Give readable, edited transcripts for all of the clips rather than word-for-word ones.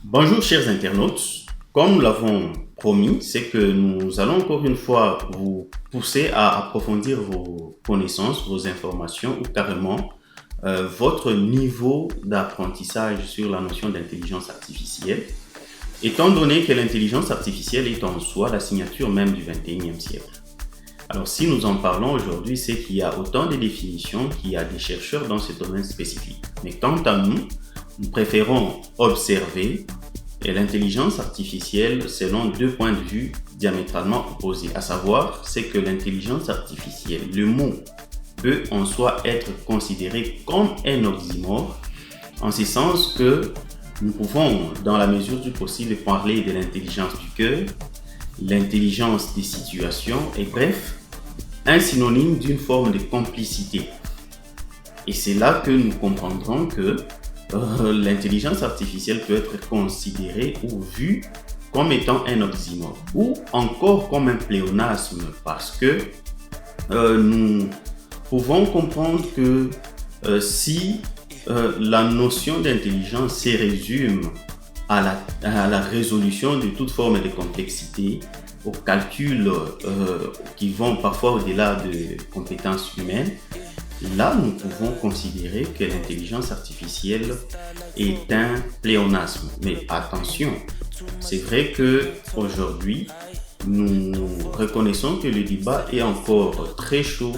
Bonjour chers internautes, comme nous l'avons promis, c'est que nous allons encore une fois vous pousser à approfondir vos connaissances, vos informations ou carrément votre niveau d'apprentissage sur la notion d'intelligence artificielle, étant donné que l'intelligence artificielle est en soi la signature même du 21e siècle. Alors si nous en parlons aujourd'hui, c'est qu'il y a autant de définitions qu'il y a des chercheurs dans ce domaine spécifique. Mais quant à nous, nous préférons observer l'intelligence artificielle selon deux points de vue diamétralement opposés. À savoir, c'est que l'intelligence artificielle, le mot peut en soi être considéré comme un oxymore, en ce sens que nous pouvons, dans la mesure du possible, parler de l'intelligence du cœur, l'intelligence des situations et bref, un synonyme d'une forme de complicité. Et c'est là que nous comprendrons que l'intelligence artificielle peut être considérée ou vue comme étant un oxymore ou encore comme un pléonasme parce que nous pouvons comprendre que si la notion d'intelligence se résume à la résolution de toute forme de complexité, aux calculs qui vont parfois au-delà de compétences humaines, là, nous pouvons considérer que l'intelligence artificielle est un pléonasme. Mais attention, c'est vrai qu'aujourd'hui, nous reconnaissons que le débat est encore très chaud,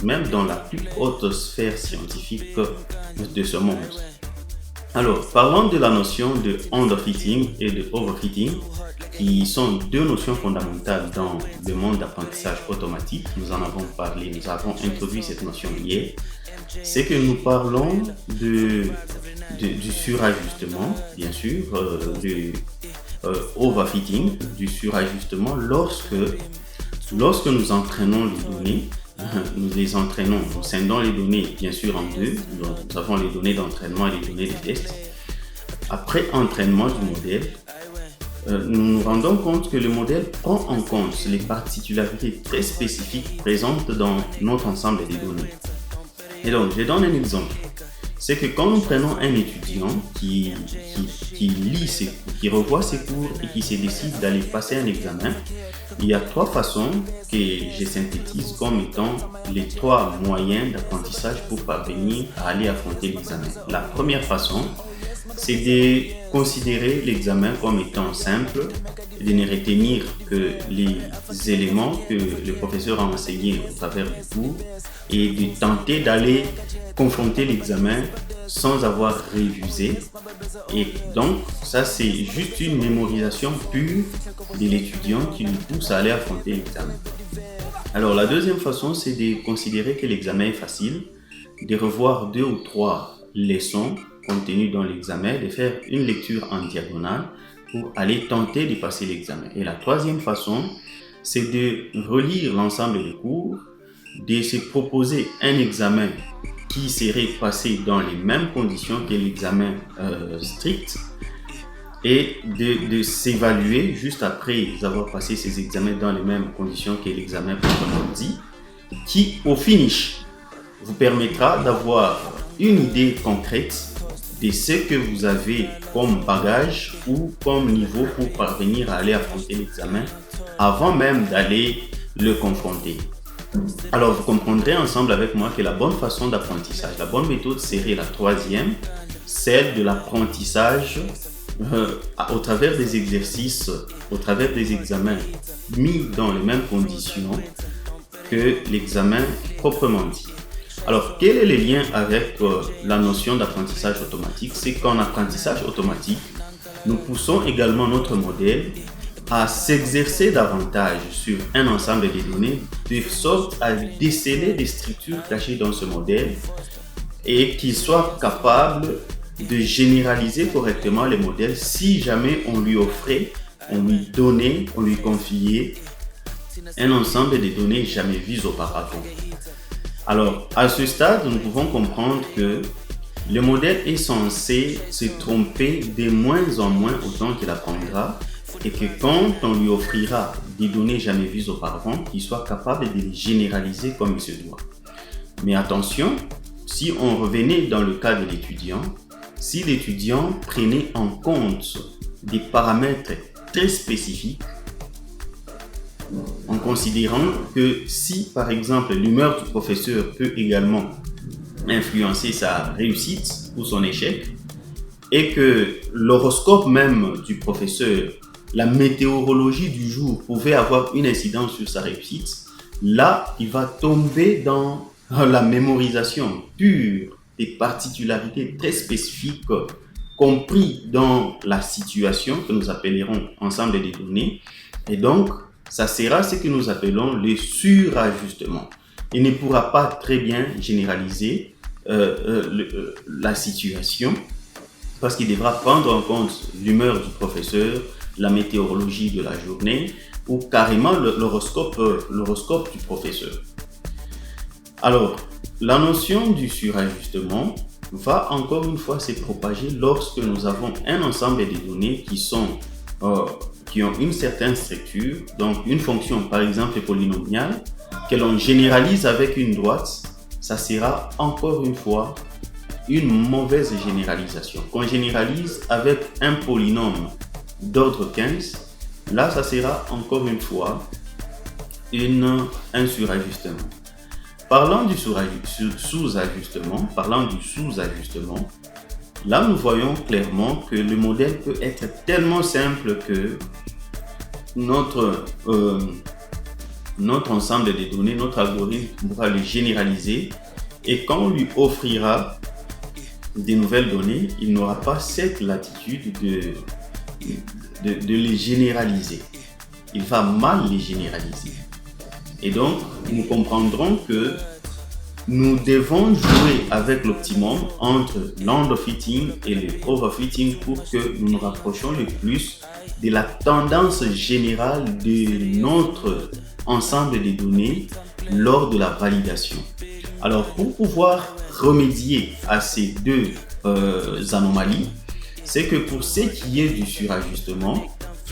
même dans la plus haute sphère scientifique de ce monde. Alors, parlons de la notion de underfitting et de overfitting, qui sont deux notions fondamentales dans le monde d'apprentissage automatique. Nous en avons parlé, nous avons introduit cette notion hier. C'est que nous parlons du surajustement, bien sûr, du overfitting, du surajustement lorsque nous entraînons les données. Nous les entraînons, nous scindons les données bien sûr en deux. Donc, nous avons les données d'entraînement et les données de test. Après entraînement du modèle, nous nous rendons compte que le modèle prend en compte les particularités très spécifiques présentes dans notre ensemble de données. Et donc, je donne un exemple. C'est que quand nous prenons un étudiant qui lit ses cours, qui revoit ses cours et qui se décide d'aller passer un examen, il y a trois façons que je synthétise comme étant les trois moyens d'apprentissage pour parvenir à aller affronter l'examen. La première façon, c'est de considérer l'examen comme étant simple, de ne retenir que les éléments que le professeur a enseignés au travers du cours et de tenter d'aller confronter l'examen sans avoir révisé. Et donc, ça c'est juste une mémorisation pure de l'étudiant qui lui pousse à aller affronter l'examen. Alors, la deuxième façon, c'est de considérer que l'examen est facile, de revoir 2 ou 3 leçons contenues dans l'examen, de faire une lecture en diagonale pour aller tenter de passer l'examen. Et la troisième façon, c'est de relire l'ensemble des cours, de se proposer un examen qui serait passé dans les mêmes conditions que l'examen strict et de s'évaluer juste après avoir passé ces examens dans les mêmes conditions que l'examen proprement dit, qui au finish vous permettra d'avoir une idée concrète de ce que vous avez comme bagage ou comme niveau pour parvenir à aller affronter l'examen avant même d'aller le confronter. Alors vous comprendrez ensemble avec moi que la bonne façon d'apprentissage, la bonne méthode serait la troisième, celle de l'apprentissage au travers des exercices, au travers des examens mis dans les mêmes conditions que l'examen proprement dit. Alors, quel est le lien avec la notion d'apprentissage automatique? C'est qu'en apprentissage automatique, nous poussons également notre modèle à s'exercer davantage sur un ensemble de données de sorte à déceler des structures cachées dans ce modèle et qu'il soit capable de généraliser correctement les modèles si jamais on lui offrait, on lui donnait, on lui confiait un ensemble de données jamais vues auparavant. Alors, à ce stade, nous pouvons comprendre que le modèle est censé se tromper de moins en moins autant qu'il apprendra et que quand on lui offrira des données jamais vues auparavant, qu'il soit capable de les généraliser comme il se doit. Mais attention, si on revenait dans le cas de l'étudiant, si l'étudiant prenait en compte des paramètres très spécifiques en considérant que si, par exemple, l'humeur du professeur peut également influencer sa réussite ou son échec, et que l'horoscope même du professeur, la météorologie du jour pouvait avoir une incidence sur sa réussite, là, il va tomber dans la mémorisation pure des particularités très spécifiques compris dans la situation que nous appellerons ensemble des données. Et donc, ça sera ce que nous appelons le surajustement. Il ne pourra pas très bien généraliser la situation parce qu'il devra prendre en compte l'humeur du professeur, la météorologie de la journée ou carrément l'horoscope du professeur. Alors, la notion du surajustement va encore une fois se propager lorsque nous avons un ensemble de données qui ont une certaine structure, donc une fonction par exemple polynomiale, que l'on généralise avec une droite, ça sera encore une fois une mauvaise généralisation. Qu'on généralise avec un polynôme d'ordre 15, là ça sera encore une fois un surajustement. Parlant du sous-ajustement, là nous voyons clairement que le modèle peut être tellement simple que notre ensemble de données, notre algorithme pourra le généraliser et quand on lui offrira des nouvelles données, il n'aura pas cette latitude de les généraliser. Il va mal les généraliser. Et donc, nous comprendrons que nous devons jouer avec l'optimum entre l'underfitting et le overfitting pour que nous nous rapprochions le plus de la tendance générale de notre ensemble de données lors de la validation. Alors, pour pouvoir remédier à ces deux anomalies, c'est que pour ce qui est du surajustement,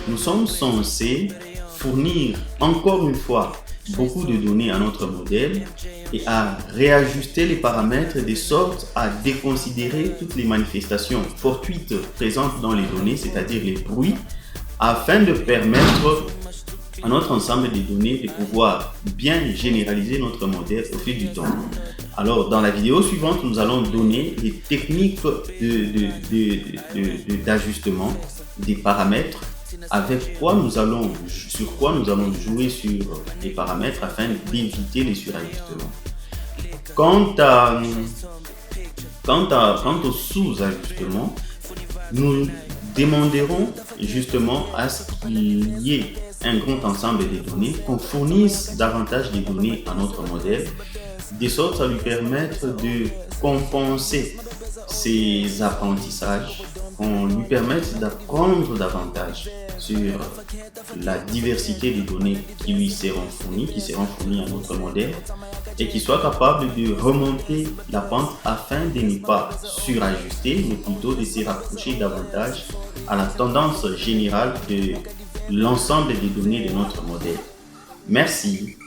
nous sommes censés fournir encore une fois beaucoup de données à notre modèle et à réajuster les paramètres de sorte à déconsidérer toutes les manifestations fortuites présentes dans les données, c'est-à-dire les bruits, afin de permettre à notre ensemble de données de pouvoir bien généraliser notre modèle au fil du temps. Alors, dans la vidéo suivante, nous allons donner les techniques d'ajustement des paramètres sur quoi nous allons jouer sur les paramètres afin d'éviter les surajustements. Quant au sous-ajustement, nous demanderons justement à ce qu'il y ait un grand ensemble de données, qu'on fournisse davantage de données à notre modèle, de sorte à lui permettre de compenser ses apprentissages, qu'on lui permette d'apprendre davantage sur la diversité des données qui lui seront fournies, à notre modèle, et qu'il soit capable de remonter la pente afin de ne pas surajuster, mais plutôt de se rapprocher davantage à la tendance générale de l'ensemble des données de notre modèle. Merci.